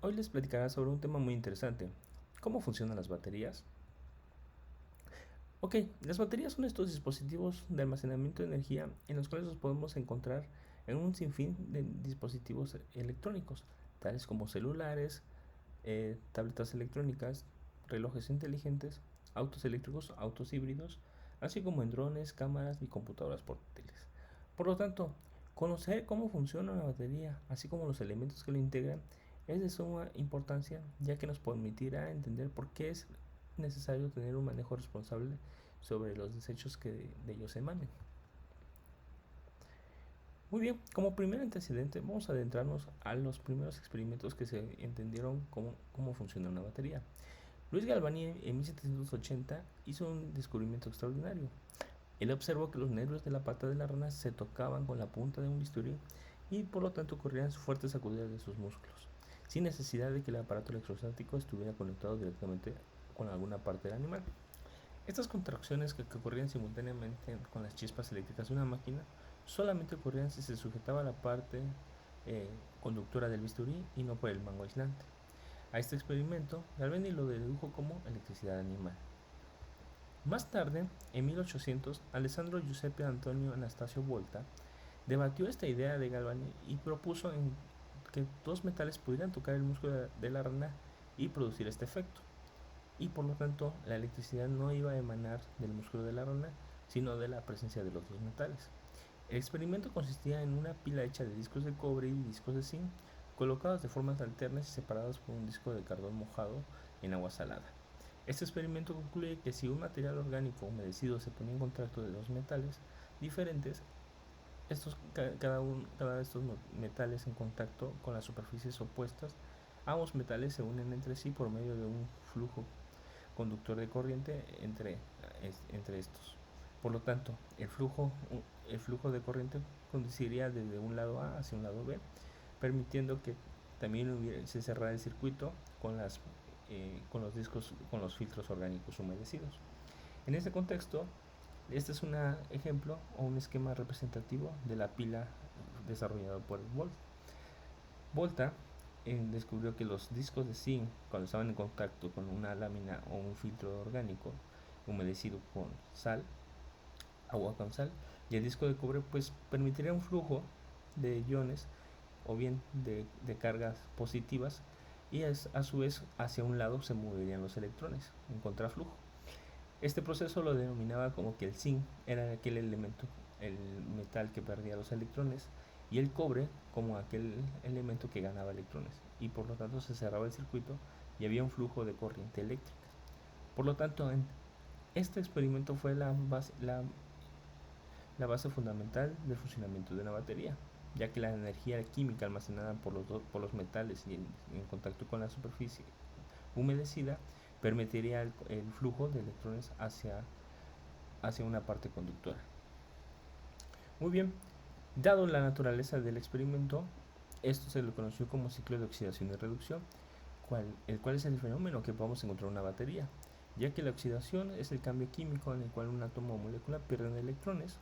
Hoy les platicaré sobre un tema muy interesante. ¿Cómo funcionan las baterías? Ok, las baterías son estos dispositivos de almacenamiento de energía en los cuales los podemos encontrar en un sinfín de dispositivos electrónicos, tales como celulares, tabletas electrónicas, relojes inteligentes, autos eléctricos, autos híbridos, así como en drones, cámaras y computadoras portátiles. Por lo tanto, conocer cómo funciona una batería, así como los elementos que lo integran, es de suma importancia, ya que nos permitirá entender por qué es necesario tener un manejo responsable sobre los desechos que de ellos emanen. Muy bien, como primer antecedente vamos a adentrarnos a los primeros experimentos que se entendieron cómo funciona una batería. Luis Galvani en 1780 hizo un descubrimiento extraordinario. Él observó que los nervios de la pata de la rana se tocaban con la punta de un bisturí y por lo tanto ocurrían fuertes sacudidas de sus músculos, sin necesidad de que el aparato electrostático estuviera conectado directamente con alguna parte del animal. Estas contracciones que ocurrían simultáneamente con las chispas eléctricas de una máquina solamente ocurrían si se sujetaba a la parte conductora del bisturí y no por el mango aislante. A este experimento, Galvani lo dedujo como electricidad animal. Más tarde, en 1800, Alessandro Giuseppe Antonio Anastasio Volta debatió esta idea de Galvani y propuso que dos metales pudieran tocar el músculo de la rana y producir este efecto. Y por lo tanto, la electricidad no iba a emanar del músculo de la rana, sino de la presencia de los dos metales. El experimento consistía en una pila hecha de discos de cobre y discos de zinc, colocados de formas alternas y separados por un disco de carbón mojado en agua salada. Este experimento concluye que si un material orgánico humedecido se ponía en contacto de dos metales diferentes, cada de estos metales en contacto con las superficies opuestas, ambos metales se unen entre sí por medio de un flujo conductor de corriente entre estos. Por lo tanto, el flujo de corriente conduciría desde un lado A hacia un lado B, permitiendo que también se cerrara el circuito con los discos, con los filtros orgánicos humedecidos. En este contexto, este es un ejemplo o un esquema representativo de la pila desarrollado por Volta. Descubrió que los discos de zinc, cuando estaban en contacto con una lámina o un filtro orgánico humedecido con sal, agua con sal, y el disco de cobre, pues permitiría un flujo de iones o bien de cargas positivas, y a su vez hacia un lado se moverían los electrones en contraflujo. Este proceso lo denominaba como que el zinc era aquel elemento, el metal que perdía los electrones, y el cobre como aquel elemento que ganaba electrones, y por lo tanto se cerraba el circuito y había un flujo de corriente eléctrica. Por lo tanto, este experimento fue la base fundamental del funcionamiento de una batería, ya que la energía química almacenada por los metales y en contacto con la superficie humedecida permitiría el flujo de electrones hacia una parte conductora. Muy bien, dado la naturaleza del experimento, esto se lo conoció como ciclo de oxidación y reducción, el cual es el fenómeno que podemos encontrar en una batería, ya que la oxidación es el cambio químico en el cual un átomo o molécula pierde electrones,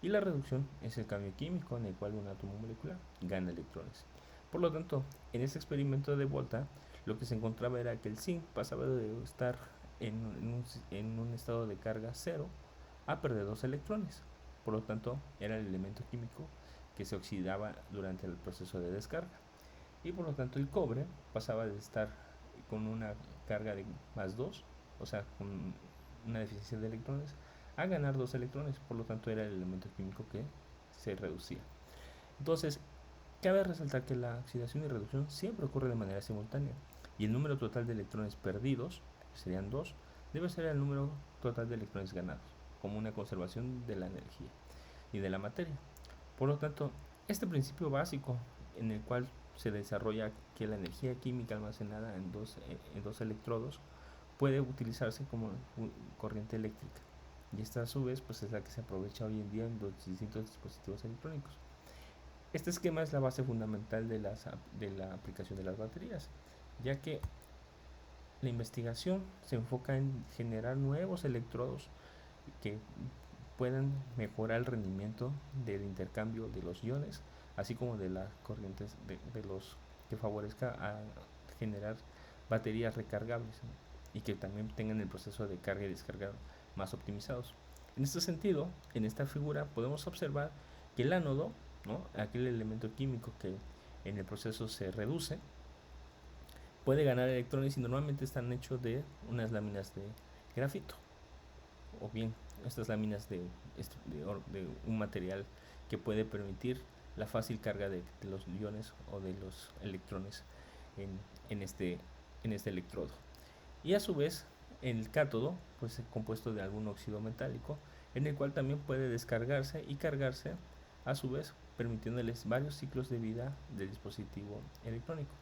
y la reducción es el cambio químico en el cual un átomo molecular gana electrones. Por lo tanto, en este experimento de Volta, lo que se encontraba era que el zinc pasaba de estar en un estado de carga cero a perder dos electrones. Por lo tanto, era el elemento químico que se oxidaba durante el proceso de descarga. Y por lo tanto, el cobre pasaba de estar con una carga de más 2, o sea, con una deficiencia de electrones, a ganar dos electrones. Por lo tanto, era el elemento químico que se reducía. Entonces, cabe resaltar que la oxidación y reducción siempre ocurre de manera simultánea, y el número total de electrones perdidos, que serían 2, debe ser el número total de electrones ganados, como una conservación de la energía y de la materia. Por lo tanto, este principio básico en el cual se desarrolla que la energía química almacenada en dos electrodos puede utilizarse como corriente eléctrica, y esta a su vez pues es la que se aprovecha hoy en día en los distintos dispositivos electrónicos. Este esquema es la base fundamental de la aplicación de las baterías, ya que la investigación se enfoca en generar nuevos electrodos que puedan mejorar el rendimiento del intercambio de los iones, así como de las corrientes de los que favorezca a generar baterías recargables, ¿no? Y que también tengan el proceso de carga y descarga más optimizados. En este sentido, en esta figura podemos observar que el ánodo, ¿no?, aquel elemento químico que en el proceso se reduce, puede ganar electrones y normalmente están hechos de unas láminas de grafito, o bien estas láminas de un material que puede permitir la fácil carga de los iones o de los electrones en, en, este, en este electrodo. Y a su vez el cátodo pues es compuesto de algún óxido metálico, en el cual también puede descargarse y cargarse a su vez, permitiéndoles varios ciclos de vida del dispositivo electrónico.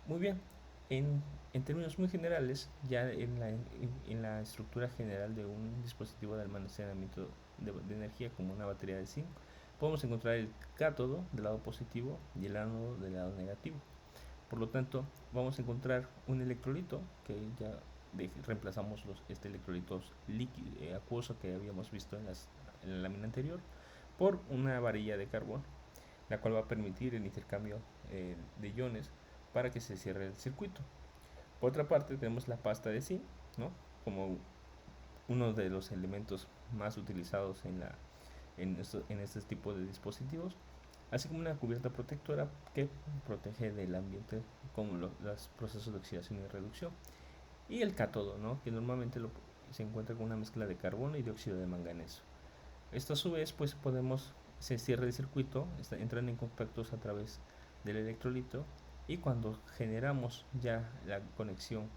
Muy bien, en términos muy generales, ya en la estructura general de un dispositivo de almacenamiento de energía como una batería de zinc, podemos encontrar el cátodo del lado positivo y el ánodo del lado negativo. Por lo tanto, vamos a encontrar un electrolito que ya reemplazamos este electrolito líquido, acuoso que habíamos visto en la lámina anterior, por una varilla de carbón, la cual va a permitir el intercambio de iones para que se cierre el circuito. Por otra parte, tenemos la pasta de zinc, ¿no?, como uno de los elementos más utilizados en este tipo de dispositivos, así como una cubierta protectora que protege del ambiente con los procesos de oxidación y reducción. Y el cátodo, ¿no?, que normalmente se encuentra con una mezcla de carbono y dióxido de manganeso. Esto a su vez pues se cierra el circuito, entran en contactos a través del electrolito, y cuando generamos ya la conexión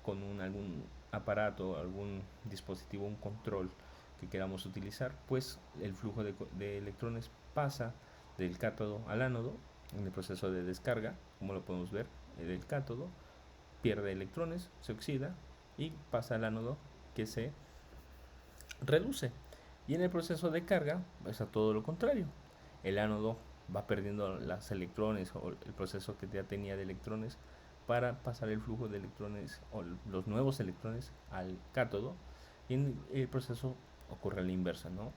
con algún aparato, algún dispositivo, un control que queramos utilizar, pues el flujo de electrones pasa del cátodo al ánodo en el proceso de descarga, como lo podemos ver. El cátodo pierde electrones, se oxida y pasa al ánodo, que se reduce. Y en el proceso de carga es a todo lo contrario. El ánodo va perdiendo los electrones o el proceso que ya tenía de electrones para pasar el flujo de electrones o los nuevos electrones al cátodo, y en el proceso ocurre la inversa, ¿no?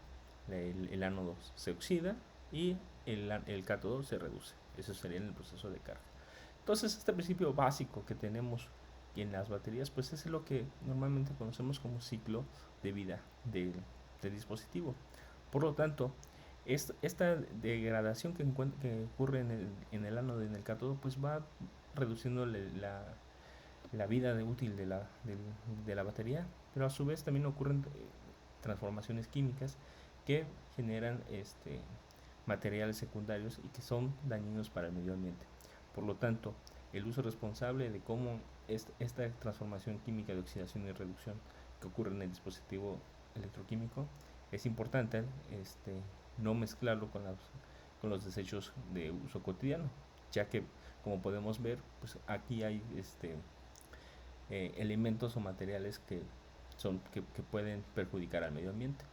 El ánodo se oxida y el cátodo se reduce. Eso sería en el proceso de carga. Entonces, este principio básico que tenemos en las baterías pues es lo que normalmente conocemos como ciclo de vida del dispositivo. Por lo tanto, esta degradación que ocurre en el ánodo y en el cátodo pues va reduciendo la vida útil de la batería, pero a su vez también ocurren transformaciones químicas que generan materiales secundarios y que son dañinos para el medio ambiente. Por lo tanto, el uso responsable de cómo esta transformación química de oxidación y reducción que ocurre en el dispositivo electroquímico es importante no mezclarlo con los desechos de uso cotidiano, ya que, como podemos ver, pues aquí hay elementos o materiales que pueden perjudicar al medio ambiente.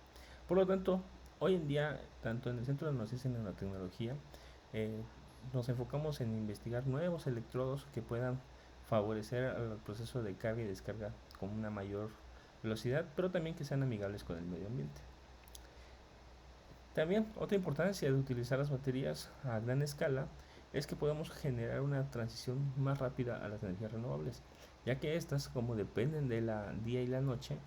Por lo tanto, hoy en día, tanto en el Centro de Noticias y Nanotecnología, nos enfocamos en investigar nuevos electrodos que puedan favorecer al proceso de carga y descarga con una mayor velocidad, pero también que sean amigables con el medio ambiente. También otra importancia de utilizar las baterías a gran escala es que podemos generar una transición más rápida a las energías renovables, ya que estas, como dependen de la día y la noche,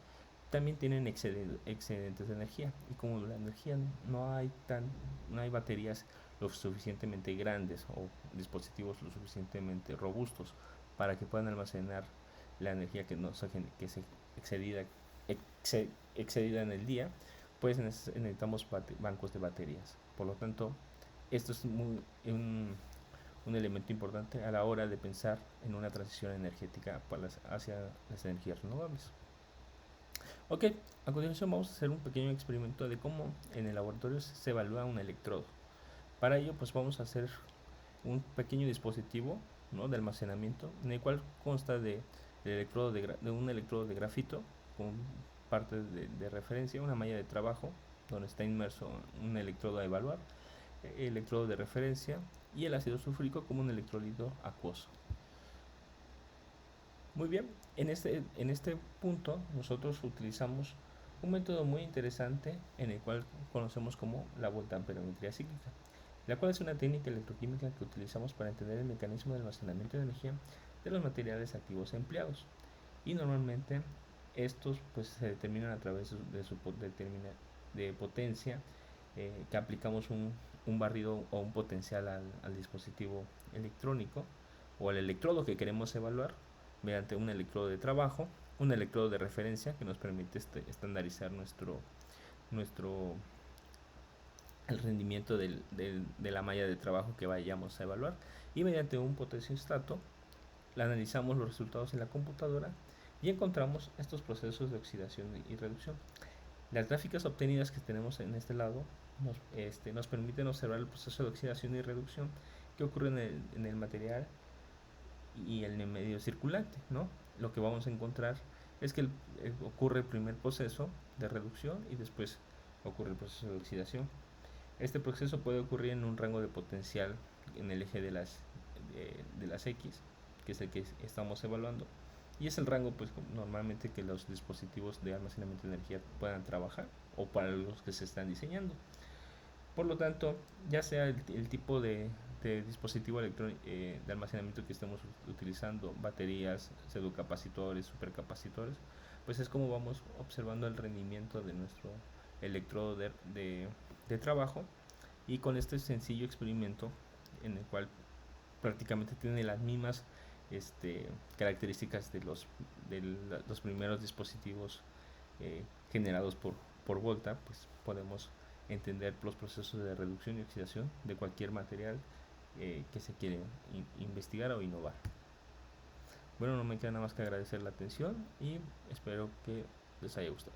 también tienen excedentes de energía, y como la energía no hay baterías lo suficientemente grandes o dispositivos lo suficientemente robustos para que puedan almacenar la energía que se excedida en el día, pues necesitamos bancos de baterías. Por lo tanto, esto es un elemento importante a la hora de pensar en una transición energética hacia las energías renovables. Ok, a continuación vamos a hacer un pequeño experimento de cómo en el laboratorio se evalúa un electrodo. Para ello pues vamos a hacer un pequeño dispositivo, ¿no?, de almacenamiento, en el cual consta de un electrodo de grafito con parte de referencia, una malla de trabajo donde está inmerso un electrodo a evaluar, electrodo de referencia y el ácido sulfúrico como un electrolito acuoso. Muy bien, en este punto nosotros utilizamos un método muy interesante en el cual conocemos como la voltamperometría cíclica. la cual es una técnica electroquímica que utilizamos para entender el mecanismo de almacenamiento de energía de los materiales activos empleados. Y normalmente estos pues se determinan a través de su de potencia, que aplicamos un barrido o un potencial al dispositivo electrónico o al electrodo que queremos evaluar mediante un electrodo de trabajo, un electrodo de referencia que nos permite estandarizar nuestro el rendimiento de la malla de trabajo que vayamos a evaluar, y mediante un potenciostato analizamos los resultados en la computadora y encontramos estos procesos de oxidación y reducción. Las gráficas obtenidas que tenemos en este lado nos permiten observar el proceso de oxidación y reducción que ocurre en el material y en el medio circulante, ¿no? Lo que vamos a encontrar es que ocurre el primer proceso de reducción y después ocurre el proceso de oxidación. Este proceso puede ocurrir en un rango de potencial en el eje de las X, que es el que estamos evaluando, y es el rango pues normalmente que los dispositivos de almacenamiento de energía puedan trabajar o para los que se están diseñando. Por lo tanto, ya sea el tipo de dispositivo de almacenamiento que estemos utilizando, baterías, pseudocapacitores, supercapacitores, pues es como vamos observando el rendimiento de nuestro electrodo de trabajo, y con este sencillo experimento en el cual prácticamente tiene las mismas características de los primeros dispositivos generados por Volta, pues podemos entender los procesos de reducción y oxidación de cualquier material que se quiere investigar o innovar. Bueno, no me queda nada más que agradecer la atención y espero que les haya gustado.